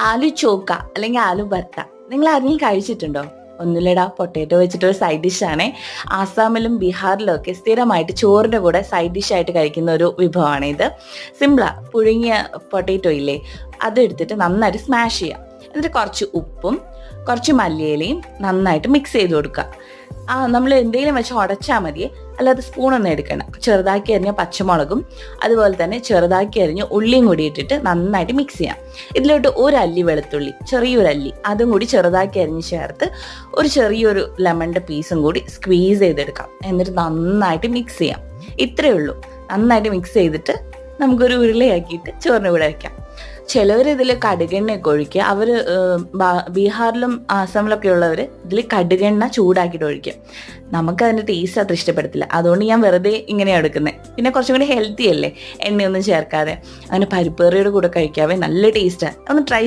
ആലു ചോക്ക അല്ലെങ്കിൽ ആലു ഭർത്ത നിങ്ങൾ ആരെങ്കിലും കഴിച്ചിട്ടുണ്ടോ? ഒന്നുമില്ലടാ, പൊട്ടാറ്റോ വെച്ചിട്ടൊരു സൈഡ് ഡിഷാണേ. ആസാമിലും ബീഹാറിലും ഒക്കെ സ്ഥിരമായിട്ട് ചോറിൻ്റെ കൂടെ സൈഡ് ഡിഷായിട്ട് കഴിക്കുന്ന ഒരു വിഭവമാണ് ഇത്. സിമ്പിളാ. പുഴുങ്ങിയ പൊട്ടാറ്റോ ഇല്ലേ, അതെടുത്തിട്ട് നന്നായിട്ട് സ്മാഷ് ചെയ്യാം. എന്നിട്ട് കുറച്ച് ഉപ്പും കുറച്ച് മല്ലിയിലയും നന്നായിട്ട് മിക്സ് ചെയ്ത് കൊടുക്കുക. നമ്മൾ എന്തെങ്കിലും വെച്ച് ഉടച്ചാൽ മതിയേ, അല്ലാതെ സ്പൂണൊന്നും എടുക്കണം. ചെറുതാക്കി അരിഞ്ഞ പച്ചമുളകും അതുപോലെ തന്നെ ചെറുതാക്കി അരിഞ്ഞ ഉള്ളിയും കൂടി ഇട്ടിട്ട് നന്നായിട്ട് മിക്സ് ചെയ്യാം. ഇതിലോട്ട് ഒരു അല്ലി വെളുത്തുള്ളി, ചെറിയൊരു അല്ലി, അതും കൂടി ചെറുതാക്കി അരിഞ്ഞ് ചേർത്ത് ഒരു ചെറിയൊരു ലെമണിൻ്റെ പീസും കൂടി സ്ക്വീസ് ചെയ്തെടുക്കാം. എന്നിട്ട് നന്നായിട്ട് മിക്സ് ചെയ്യാം. ഇത്രയേ ഉള്ളൂ. നന്നായിട്ട് മിക്സ് ചെയ്തിട്ട് നമുക്കൊരു ഉരുളയാക്കിയിട്ട് ചോറിന് കൂടെ വയ്ക്കാം. ചിലവർ ഇതിൽ കടുകെണ്ണയൊക്കെ ഒഴിക്കുക. അവർ ബീഹാറിലും ആസാമിലൊക്കെ ഉള്ളവർ ഇതിൽ കടുകെണ്ണ ചൂടാക്കിയിട്ട് ഒഴിക്കും. നമുക്കതിൻ്റെ ടേസ്റ്റ് അത്ര ഇഷ്ടപ്പെടത്തില്ല. അതുകൊണ്ട് ഞാൻ വെറുതെ ഇങ്ങനെയാണ് എടുക്കുന്നത്. പിന്നെ കുറച്ചും കൂടി ഹെൽത്തി അല്ലേ, എണ്ണയൊന്നും ചേർക്കാതെ. അങ്ങനെ പരിപ്പ് കറിയുടെ കൂടെ കഴിക്കാവേ, നല്ല ടേസ്റ്റാണ്. ഒന്ന് ട്രൈ